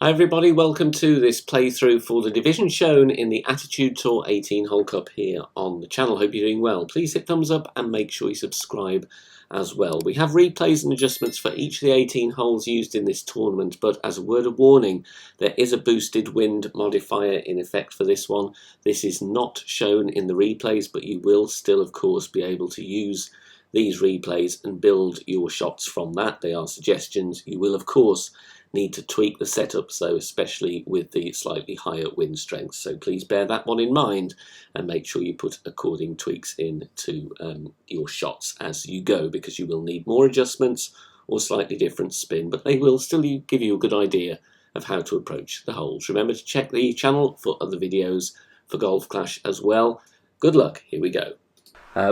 Hi everybody, welcome to this playthrough for the division shown in the Attitude Tour 18 Hole Cup here on the channel. Hope you're doing well. Please hit thumbs up and make sure you subscribe as well. We have replays and adjustments for each of the 18 holes used in this tournament, but as a word of warning, there is a boosted wind modifier in effect for this one. This is not shown in the replays, but you will still of course be able to use these replays and build your shots from that. They are suggestions. You will of course need to tweak the setup, so especially with the slightly higher wind strength. So please bear that one in mind and make sure you put according tweaks in to your shots as you go, because you will need more adjustments or slightly different spin, but they will still give you a good idea of how to approach the holes. Remember to check the channel for other videos for Golf Clash as well. Good luck, here we go.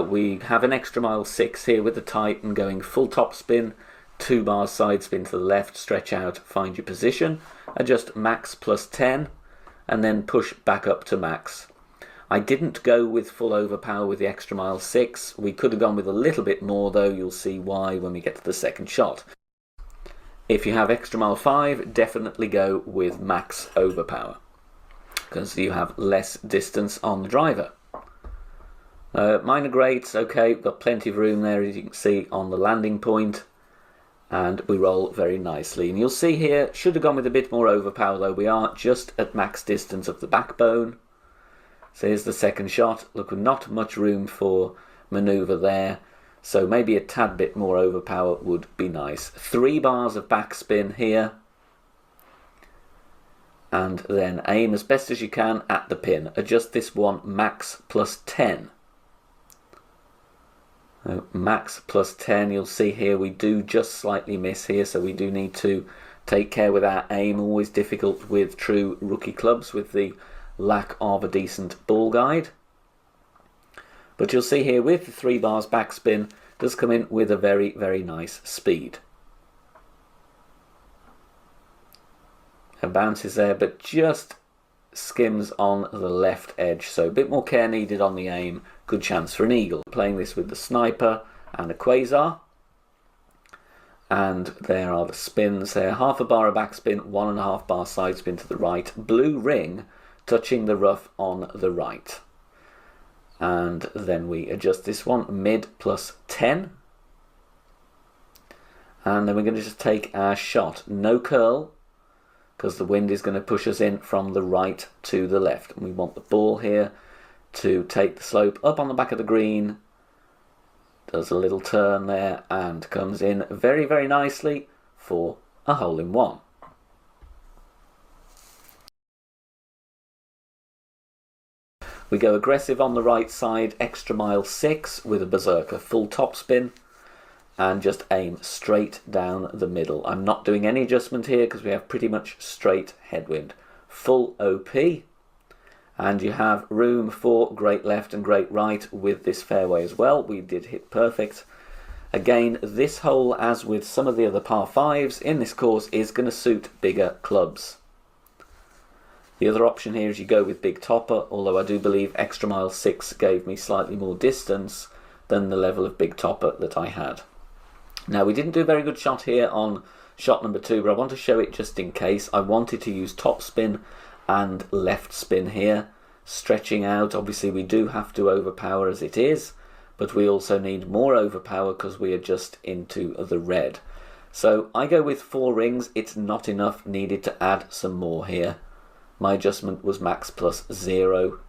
We have an extra mile 6 here with the Titan going full top spin, 2 bars side spin to the left, stretch out, find your position, adjust max plus 10, and then push back up to max. I didn't go with full overpower with the extra mile 6. We could have gone with a little bit more though. You'll see why when we get to the second shot. If you have extra mile 5, definitely go with max overpower, because you have less distance on the driver. Minor greats, okay, we've got plenty of room there as you can see on the landing point. And we roll very nicely, and you'll see here should have gone with a bit more overpower though. We are just at max distance of the backbone. So here's the second shot. Look, not much room for maneuver there, so maybe a tad bit more overpower would be nice. 3 bars of backspin here, and then aim as best as you can at the pin. Adjust this one max plus 10. Max plus 10, you'll see here we do just slightly miss here, so we do need to take care with our aim. Always difficult with true rookie clubs with the lack of a decent ball guide. But you'll see here with the 3 bars backspin does come in with a very, very nice speed. It bounces there, but just skims on the left edge, so a bit more care needed on the aim. Good chance for an eagle. Playing this with the sniper and a quasar, and there are the spins there. Half a bar of backspin, 1.5 bar side spin to the right, blue ring touching the rough on the right, and then we adjust this one mid plus 10, and then we're going to just take our shot. No curl, because the wind is going to push us in from the right to the left, and we want the ball here to take the slope up on the back of the green. Does a little turn there and comes in very, very nicely for a hole-in-one. We go aggressive on the right side, extra mile 6 with a berserker full topspin, and just aim straight down the middle. I'm not doing any adjustment here because we have pretty much straight headwind. Full OP, and you have room for great left and great right with this fairway as well. We did hit perfect. Again, this hole, as with some of the other par 5s in this course, is going to suit bigger clubs. The other option here is you go with big topper, although I do believe extra mile 6 gave me slightly more distance than the level of big topper that I had. Now, we didn't do a very good shot here on shot number 2, but I want to show it just in case. I wanted to use top spin and left spin here, stretching out. Obviously we do have to overpower as it is, but we also need more overpower because we are just into the red. So I go with 4 rings. It's not enough, needed to add some more here. My adjustment was max plus 0,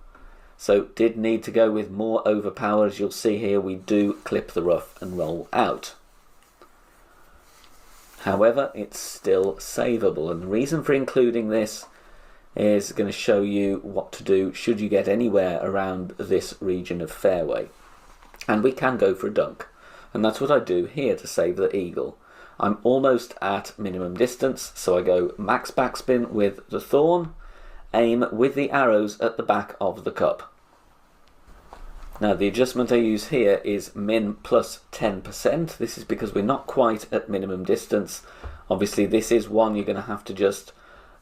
so did need to go with more overpower. As you'll see here, we do clip the rough and roll out. However, it's still savable, and the reason for including this is going to show you what to do should you get anywhere around this region of fairway. And we can go for a dunk, and that's what I do here to save the eagle. I'm almost at minimum distance, so I go max backspin with the thorn, aim with the arrows at the back of the cup. Now the adjustment I use here is min plus 10%. This is because we're not quite at minimum distance. Obviously this is one you're going to have to just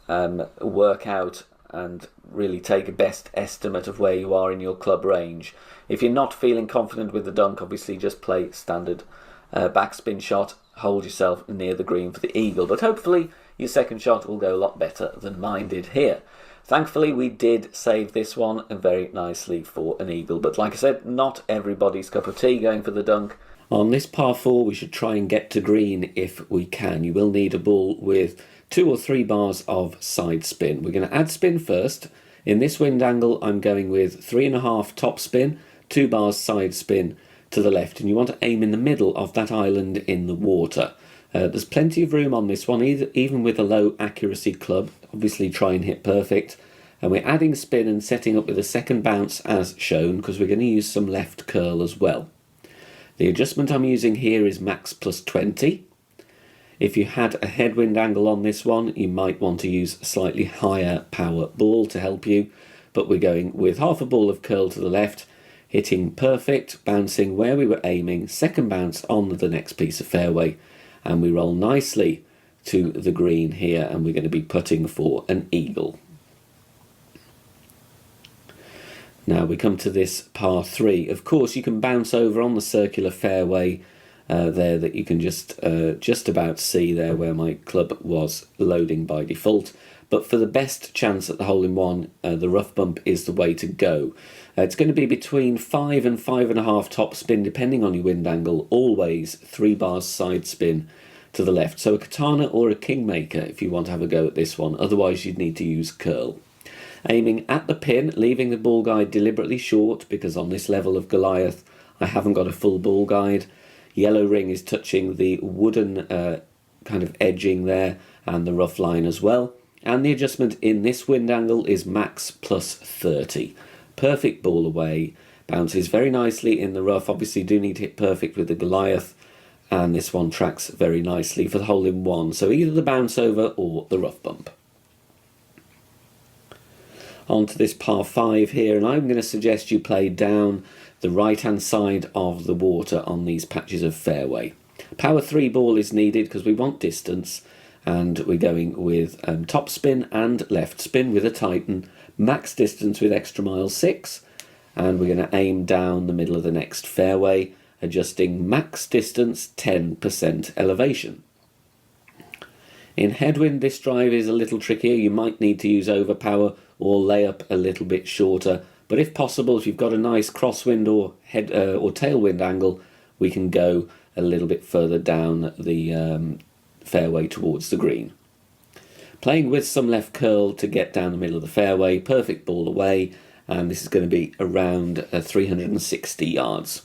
work out and really take a best estimate of where you are in your club range. If you're not feeling confident with the dunk, obviously just play standard backspin shot, hold yourself near the green for the eagle, but hopefully your second shot will go a lot better than mine did here. Thankfully, we did save this one very nicely for an eagle, but like I said, not everybody's cup of tea going for the dunk. On this par 4, we should try and get to green if we can. You will need a ball with 2 or 3 bars of side spin. We're going to add spin first. In this wind angle, I'm going with 3.5 top spin, 2 bars side spin to the left, and you want to aim in the middle of that island in the water. There's plenty of room on this one, even with a low accuracy club. Obviously try and hit perfect. And we're adding spin and setting up with a second bounce as shown, because we're going to use some left curl as well. The adjustment I'm using here is max plus 20. If you had a headwind angle on this one, you might want to use a slightly higher power ball to help you, but we're going with half a ball of curl to the left, hitting perfect, bouncing where we were aiming, second bounce on the next piece of fairway, and we roll nicely to the green here, and we're going to be putting for an eagle. Now we come to this par 3. Of course, you can bounce over on the circular fairway there that you can just about see there where my club was loading by default. But for the best chance at the hole-in-one, the rough bump is the way to go. It's going to be between 5 and 5.5 top spin, depending on your wind angle. Always 3 bars side spin to the left. So a katana or a kingmaker if you want to have a go at this one. Otherwise, you'd need to use curl. Aiming at the pin, leaving the ball guide deliberately short, because on this level of Goliath, I haven't got a full ball guide. Yellow ring is touching the wooden kind of edging there, and the rough line as well. And the adjustment in this wind angle is max plus 30. Perfect ball away, bounces very nicely in the rough. Obviously do need to hit perfect with the Goliath, and this one tracks very nicely for the hole-in-one. So either the bounce over or the rough bump. On to this par 5 here, and I'm going to suggest you play down the right hand side of the water on these patches of fairway. Power 3 ball is needed because we want distance, and we're going with top spin and left spin with a Titan, max distance with extra mile 6, and we're going to aim down the middle of the next fairway, adjusting max distance 10% elevation. In headwind, this drive is a little trickier. You might need to use overpower or lay up a little bit shorter, but if possible, if you've got a nice crosswind or tailwind angle, we can go a little bit further down the fairway towards the green. Playing with some left curl to get down the middle of the fairway, perfect ball away, and this is going to be around 360 yards.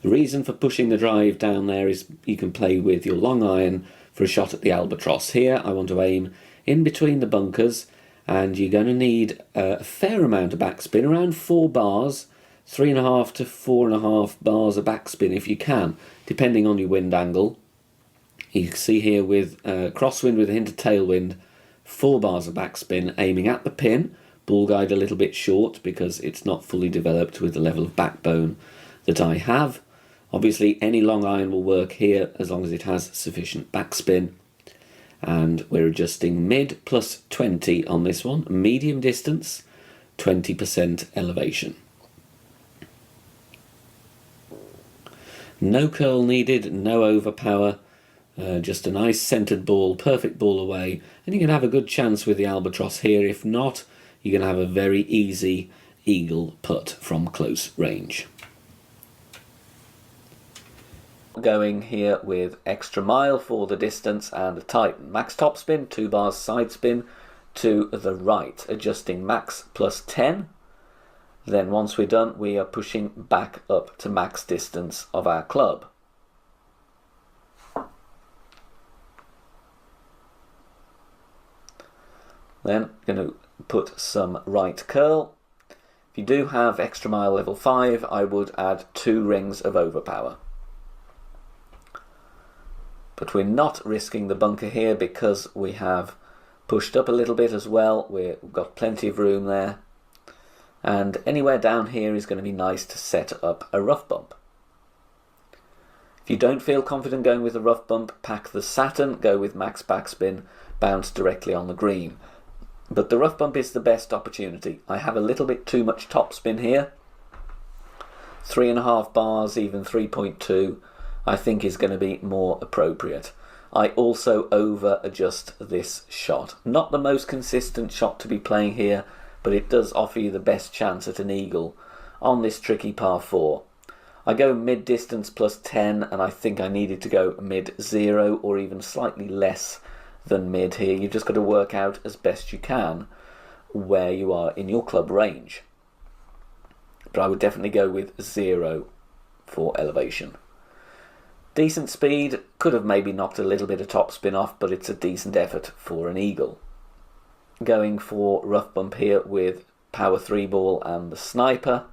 The reason for pushing the drive down there is you can play with your long iron for a shot at the albatross. Here I want to aim in between the bunkers, and you're going to need a fair amount of backspin, around 4 bars, 3.5 to 4.5 bars of backspin if you can, depending on your wind angle. You can see here with crosswind with a hint of tailwind, 4 bars of backspin, aiming at the pin, ball guide a little bit short because it's not fully developed with the level of backbone that I have. Obviously any long iron will work here as long as it has sufficient backspin. And we're adjusting mid plus 20 on this one, medium distance, 20% elevation. No curl needed, no overpower, just a nice centered ball, perfect ball away, and you can have a good chance with the albatross here. If not, you're going to have a very easy eagle putt from close range. Going here with extra mile for the distance and a Titan. Max topspin, 2 bars side spin to the right, adjusting max plus 10. Then once we're done, we are pushing back up to max distance of our club. Then going to put some right curl. If you do have extra mile level 5, I would add 2 rings of overpower. But we're not risking the bunker here because we have pushed up a little bit as well. We've got plenty of room there. And anywhere down here is going to be nice to set up a rough bump. If you don't feel confident going with a rough bump, pack the Saturn, go with max backspin, bounce directly on the green. But the rough bump is the best opportunity. I have a little bit too much topspin here. 3.5 bars, even 3.2. I think is going to be more appropriate. I also over adjust this shot. Not the most consistent shot to be playing here, but it does offer you the best chance at an eagle on this tricky par 4. I go mid distance plus 10, and I think I needed to go mid 0 or even slightly less than mid here. You've just got to work out as best you can where you are in your club range. But I would definitely go with 0 for elevation. Decent speed, could have maybe knocked a little bit of topspin off, but it's a decent effort for an eagle. Going for rough bump here with power 3 ball and the sniper.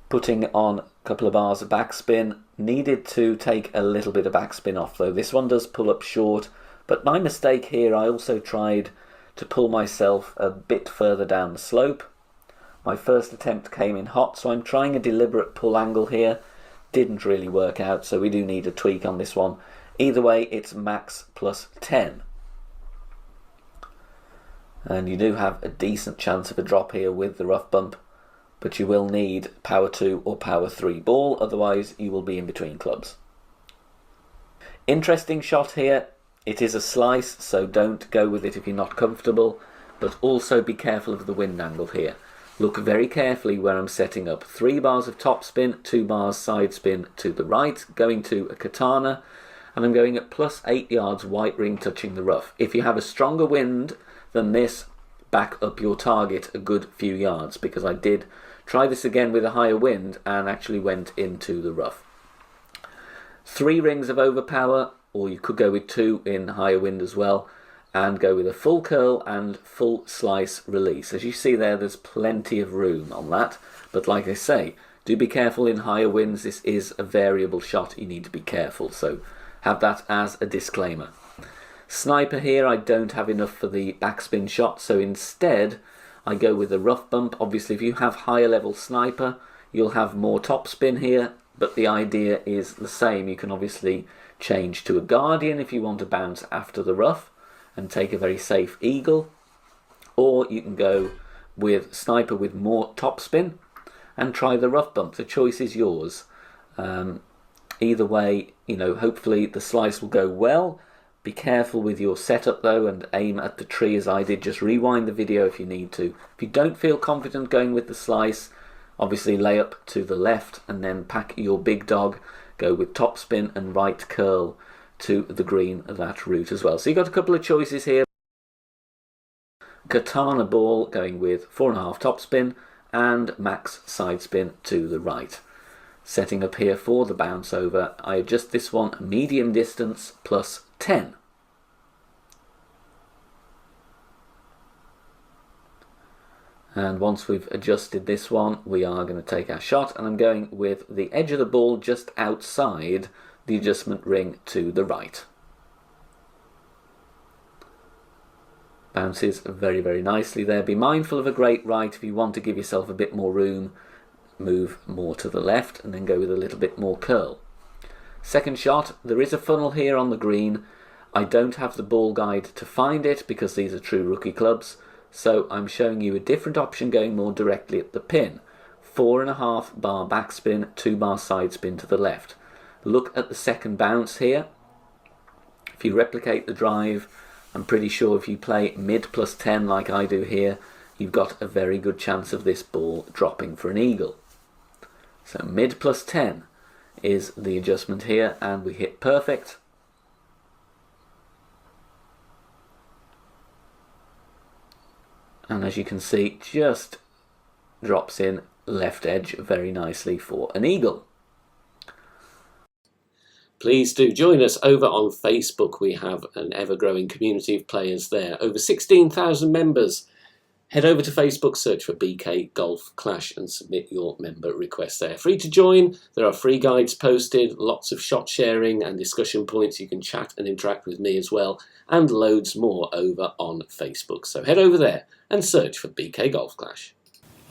Putting on a couple of bars of backspin. Needed to take a little bit of backspin off though. This one does pull up short, but my mistake here, I also tried to pull myself a bit further down the slope. My first attempt came in hot, so I'm trying a deliberate pull angle here. Didn't really work out, so we do need a tweak on this one. Either way, it's max plus 10. And you do have a decent chance of a drop here with the rough bump, but you will need power 2 or power 3 ball, otherwise you will be in between clubs. Interesting shot here. It is a slice, so don't go with it if you're not comfortable, but also be careful of the wind angle here. Look very carefully where I'm setting up 3 bars of topspin, 2 bars side spin to the right, going to a katana, and I'm going at plus 8 yards white ring touching the rough. If you have a stronger wind than this, back up your target a good few yards, because I did try this again with a higher wind and actually went into the rough. 3 rings of overpower, or you could go with 2 in higher wind as well, and go with a full curl and full slice release. As you see there, there's plenty of room on that, but like I say, do be careful in higher winds. This is a variable shot, you need to be careful, so have that as a disclaimer. Sniper here, I don't have enough for the backspin shot, so instead I go with a rough bump. Obviously if you have higher level sniper, you'll have more topspin here, but the idea is the same. You can obviously change to a guardian if you want to bounce after the rough and take a very safe eagle, or you can go with sniper with more topspin and try the rough bump. The choice is yours. Either way, you know, hopefully the slice will go well. Be careful with your setup though, and aim at the tree as I did. Just rewind the video if you need to. If you don't feel confident going with the slice, obviously lay up to the left and then pack your big dog, go with topspin and right curl to the green of that route as well. So you've got a couple of choices here. Katana ball going with 4.5 topspin and max side spin to the right. Setting up here for the bounce over, I adjust this one medium distance plus 10. And once we've adjusted this one, we are going to take our shot, and I'm going with the edge of the ball just outside the adjustment ring to the right. Bounces very, very nicely there. Be mindful of a great right. If you want to give yourself a bit more room, move more to the left and then go with a little bit more curl. Second shot, there is a funnel here on the green. I don't have the ball guide to find it because these are true rookie clubs, so I'm showing you a different option going more directly at the pin. 4.5 bar backspin, 2 bar side spin to the left. Look at the second bounce here. If you replicate the drive, I'm pretty sure if you play mid plus 10 like I do here, you've got a very good chance of this ball dropping for an eagle. So mid plus 10 is the adjustment here, and we hit perfect. And as you can see, just drops in left edge very nicely for an eagle. Please do join us over on Facebook. We have an ever-growing community of players there. Over 16,000 members. Head over to Facebook, search for BK Golf Clash and submit your member request there. Free to join. There are free guides posted, lots of shot sharing and discussion points. You can chat and interact with me as well, and loads more over on Facebook. So head over there and search for BK Golf Clash.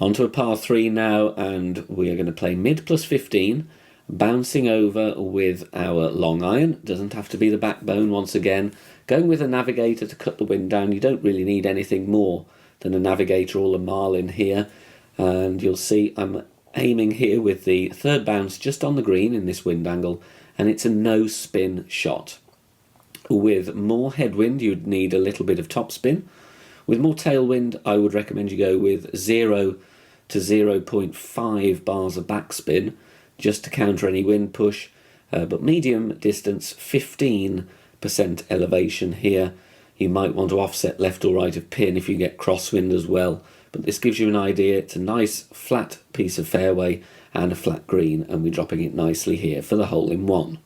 On to a par 3 now, and we are going to play mid plus 15. Bouncing over with our long iron. Doesn't have to be the backbone once again. Going with a navigator to cut the wind down. You don't really need anything more than a navigator or a marlin here. And you'll see I'm aiming here with the third bounce just on the green in this wind angle. And it's a no spin shot. With more headwind, you'd need a little bit of topspin. With more tailwind, I would recommend you go with 0 to 0.5 bars of backspin, just to counter any wind push. But medium distance, 15% elevation here. You might want to offset left or right of pin if you get crosswind as well. But this gives you an idea. It's a nice flat piece of fairway and a flat green, and we're dropping it nicely here for the hole-in-one.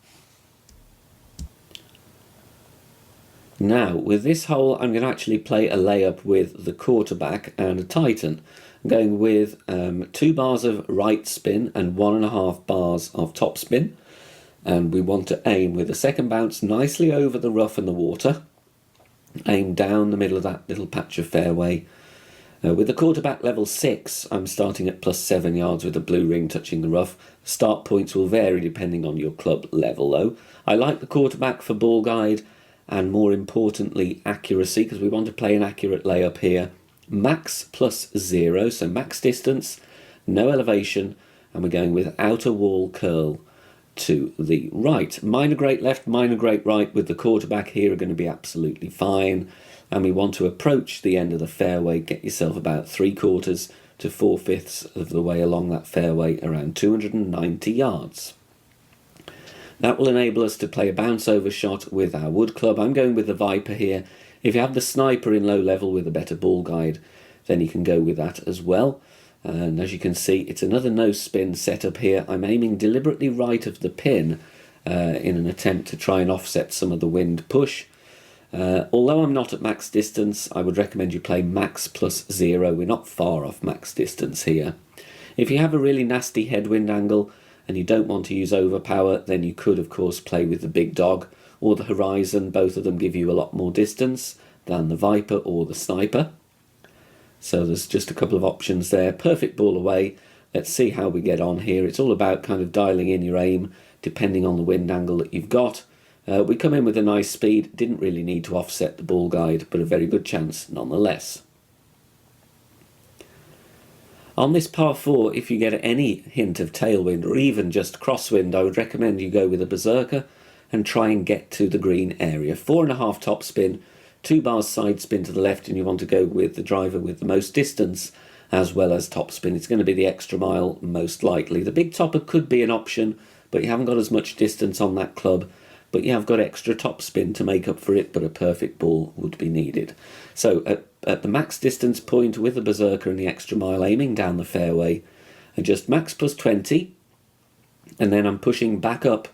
Now, with this hole, I'm going to actually play a layup with the quarterback and a Titan. I'm going with 2 bars of right spin and 1.5 bars of top spin. And we want to aim with the second bounce nicely over the rough and the water. Aim down the middle of that little patch of fairway. With the quarterback level 6, I'm starting at +7 yards with the blue ring touching the rough. Start points will vary depending on your club level though. I like the quarterback for ball guide and more importantly accuracy, because we want to play an accurate layup here. Max +0, so max distance, no elevation, and we're going with outer wall curl to the right. Minor great left, minor great right with the quarterback here are going to be absolutely fine. And we want to approach the end of the fairway, get yourself about 3/4 to 4/5 of the way along that fairway, around 290 yards. That will enable us to play a bounce over shot with our wood club. I'm going with the Viper here. If you have the Sniper in low level with a better ball guide, then you can go with that as well. And as you can see, it's another no spin setup here. I'm aiming deliberately right of the pin in an attempt to try and offset some of the wind push. Although I'm not at max distance, I would recommend you play max +0. We're not far off max distance here. If you have a really nasty headwind angle and you don't want to use overpower, then you could of course play with the Big Dog or the Horizon. Both of them give you a lot more distance than the Viper or the Sniper. So there's just a couple of options there. Perfect ball away. Let's see how we get on here. It's all about kind of dialing in your aim depending on the wind angle that you've got. We come in with a nice speed. Didn't really need to offset the ball guide, but a very good chance nonetheless. On this par 4, if you get any hint of tailwind or even just crosswind, I would recommend you go with a Berserker and try and get to the green area. 4.5 top spin, 2 bars side spin to the left, and you want to go with the driver with the most distance as well as top spin. It's going to be the extra mile most likely. The big topper could be an option, but you haven't got as much distance on that club. But you have got extra top spin to make up for it, but a perfect ball would be needed. So at the max distance point with the Berserker and the extra mile, aiming down the fairway, adjust max +20, and then I'm pushing back up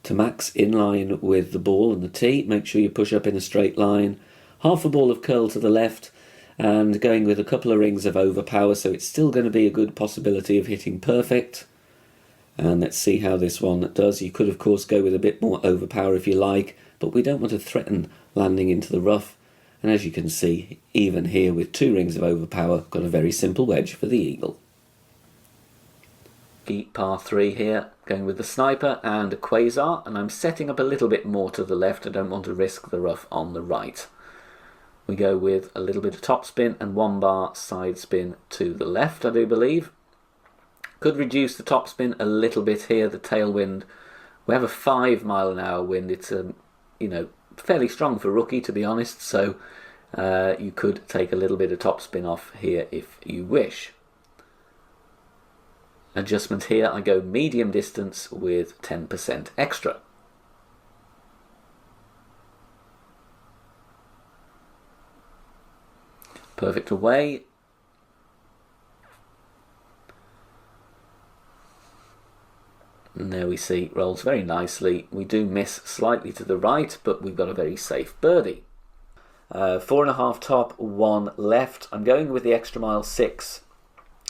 to max in line with the ball and the tee. Make sure you push up in a straight line. Half a ball of curl to the left, and going with a couple of rings of overpower, so it's still going to be a good possibility of hitting perfect. And let's see how this one does. You could, of course, go with a bit more overpower if you like, but we don't want to threaten landing into the rough. And as you can see, even here with 2 rings of overpower, got a very simple wedge for the eagle. Par 3 here, going with the Sniper and a Quasar, and I'm setting up a little bit more to the left. I don't want to risk the rough on the right. We go with a little bit of top spin and 1 bar side spin to the left, I do believe. Could reduce the topspin a little bit here, the tailwind. We have a 5 mile/hour wind. It's fairly strong for rookie, to be honest, so you could take a little bit of topspin off here if you wish. Adjustment here, I go medium distance with 10% extra. Perfect away. And there we see, rolls very nicely. We do miss slightly to the right, but we've got a very safe birdie. 4.5 top, 1 left. I'm going with the extra mile 6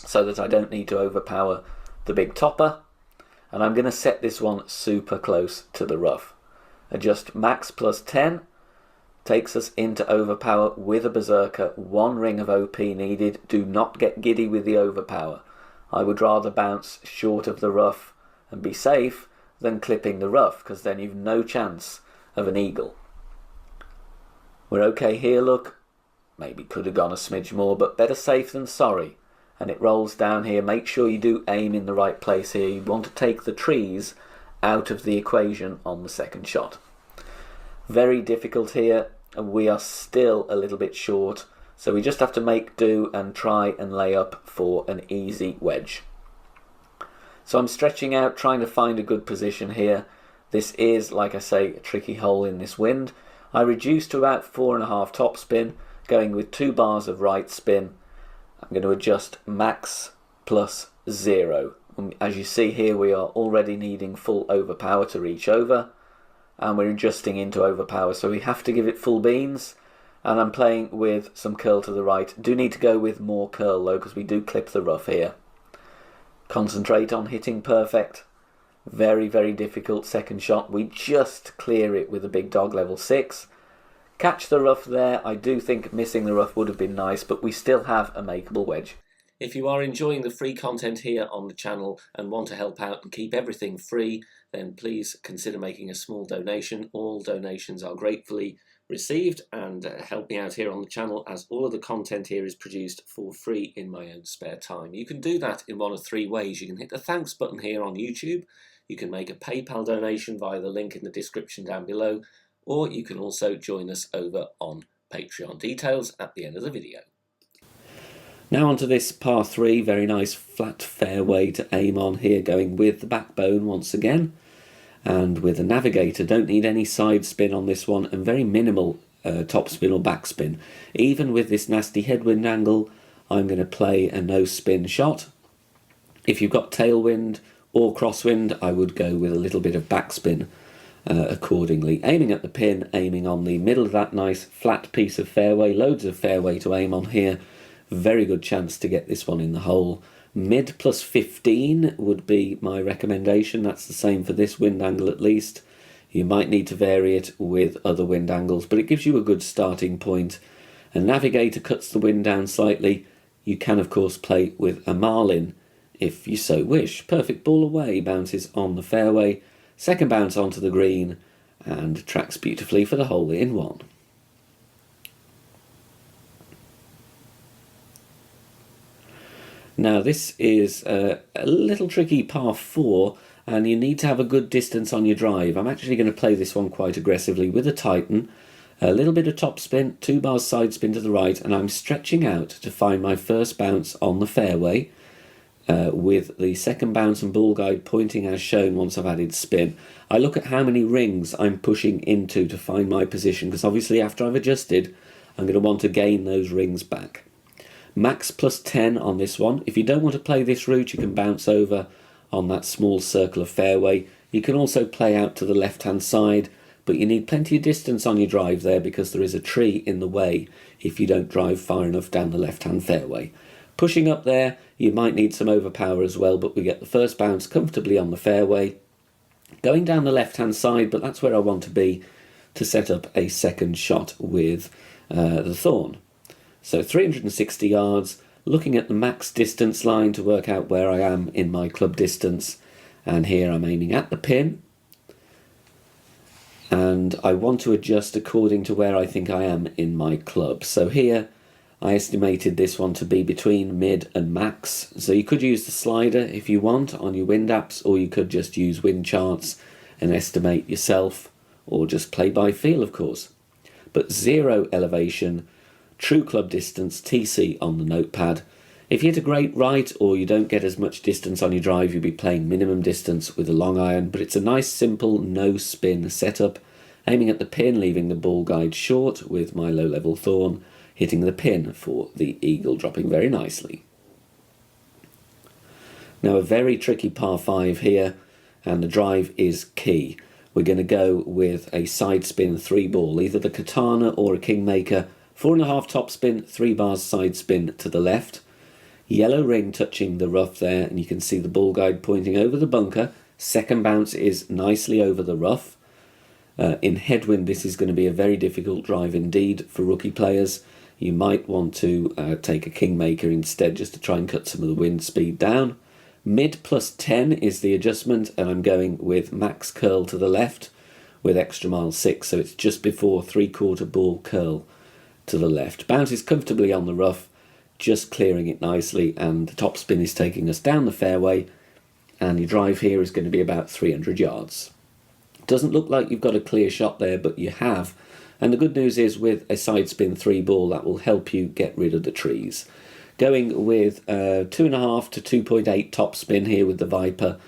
so that I don't need to overpower the big topper. And I'm going to set this one super close to the rough. Adjust max +10. Takes us into overpower with a Berserker. 1 ring of OP needed. Do not get giddy with the overpower. I would rather bounce short of the rough and be safe than clipping the rough, because then you've no chance of an eagle. We're okay here, look. Maybe could have gone a smidge more, but better safe than sorry. And it rolls down here. Make sure you do aim in the right place here. You want to take the trees out of the equation on the second shot. Very difficult here, and we are still a little bit short, so we just have to make do and try and lay up for an easy wedge. So I'm stretching out, trying to find a good position here. This is, like I say, a tricky hole in this wind. I reduced to about 4.5 topspin, going with 2 bars of right spin. I'm going to adjust max plus 0. As you see here, we are already needing full overpower to reach over, and we're adjusting into overpower, so we have to give it full beans. And I'm playing with some curl to the right. Do need to go with more curl though, because we do clip the rough here. Concentrate on hitting perfect. Very, very difficult second shot. We just clear it with a big dog level 6. Catch the rough there. I do think missing the rough would have been nice, but we still have a makeable wedge. If you are enjoying the free content here on the channel and want to help out and keep everything free, then please consider making a small donation. All donations are gratefully received and help me out here on the channel, as all of the content here is produced for free in my own spare time. You can do that in one of 3 ways. You can hit the thanks button here on YouTube, you can make a PayPal donation via the link in the description down below, or you can also join us over on Patreon. Details at the end of the video. Now onto this par 3, very nice flat fairway to aim on here, going with the backbone once again. And with a navigator, don't need any side spin on this one, and very minimal top spin or backspin. Even with this nasty headwind angle, I'm going to play a no spin shot. If you've got tailwind or crosswind, I would go with a little bit of backspin accordingly. Aiming at the pin, aiming on the middle of that nice flat piece of fairway, loads of fairway to aim on here. Very good chance to get this one in the hole. Mid plus 15 would be my recommendation. That's the same for this wind angle at least. You might need to vary it with other wind angles, but it gives you a good starting point. A navigator cuts the wind down slightly. You can of course play with a marlin if you so wish. Perfect ball away, bounces on the fairway, second bounce onto the green, and tracks beautifully for the hole in one. Now this is a little tricky par 4, and you need to have a good distance on your drive. I'm actually going to play this one quite aggressively with a Titan, a little bit of top spin, 2 bars side spin to the right, and I'm stretching out to find my first bounce on the fairway with the second bounce and ball guide pointing as shown once I've added spin. I look at how many rings I'm pushing into to find my position, because obviously after I've adjusted, I'm going to want to gain those rings back. Max plus 10 on this one. If you don't want to play this route, you can bounce over on that small circle of fairway. You can also play out to the left hand side, but you need plenty of distance on your drive there, because there is a tree in the way if you don't drive far enough down the left hand fairway. Pushing up there, you might need some overpower as well, but we get the first bounce comfortably on the fairway. Going down the left hand side, but that's where I want to be to set up a second shot with the Thorn. So 360 yards, looking at the max distance line to work out where I am in my club distance. And here I'm aiming at the pin. And I want to adjust according to where I think I am in my club. So here I estimated this one to be between mid and max. So you could use the slider if you want on your wind apps, or you could just use wind charts and estimate yourself, or just play by feel of course. But 0 elevation, true club distance, TC on the notepad. If you hit a great right, or you don't get as much distance on your drive, you'll be playing minimum distance with a long iron, but it's a nice simple no spin setup, aiming at the pin, leaving the ball guide short with my low level Thorn, hitting the pin for the eagle, dropping very nicely. Now a very tricky par 5 here, and the drive is key. We're going to go with a side spin 3 ball, either the Katana or a Kingmaker. 4.5 top spin, 3 bars side spin to the left. Yellow ring touching the rough there, and you can see the ball guide pointing over the bunker. Second bounce is nicely over the rough. In headwind, this is going to be a very difficult drive indeed for rookie players. You might want to take a Kingmaker instead, just to try and cut some of the wind speed down. Mid plus 10 is the adjustment, and I'm going with max curl to the left with extra mile 6, so it's just before 3/4 ball curl to the left. Bounces comfortably on the rough, just clearing it nicely, and the top spin is taking us down the fairway, and your drive here is going to be about 300 yards. Doesn't look like you've got a clear shot there, but you have. And the good news is with a side spin 3 ball, that will help you get rid of the trees. Going with 2.5 to 2.8 top spin here with the Viper.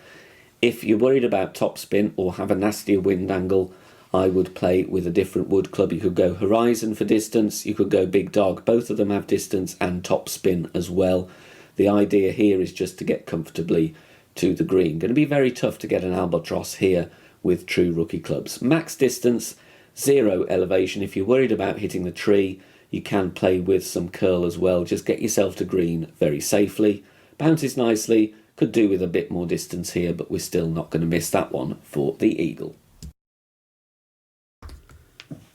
If you're worried about top spin or have a nastier wind angle, I would play with a different wood club. You could go Horizon for distance, you could go Big Dog. Both of them have distance and top spin as well. The idea here is just to get comfortably to the green. Going to be very tough to get an albatross here with true rookie clubs. Max distance, 0 elevation. If you're worried about hitting the tree, you can play with some curl as well. Just get yourself to green very safely. Bounces nicely. Could do with a bit more distance here, but we're still not going to miss that one for the eagle.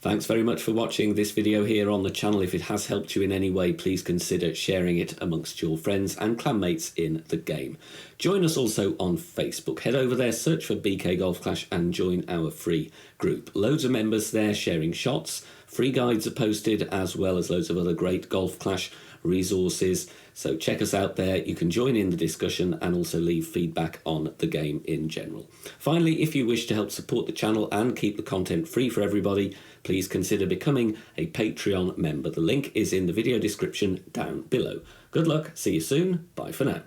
Thanks very much for watching this video here on the channel. If it has helped you in any way, please consider sharing it amongst your friends and clanmates in the game. Join us also on Facebook. Head over there, search for BK Golf Clash and join our free group. Loads of members there sharing shots. Free guides are posted, as well as loads of other great Golf Clash resources. So check us out there. You can join in the discussion and also leave feedback on the game in general. Finally, if you wish to help support the channel and keep the content free for everybody, please consider becoming a Patreon member. The link is in the video description down below. Good luck, see you soon, bye for now.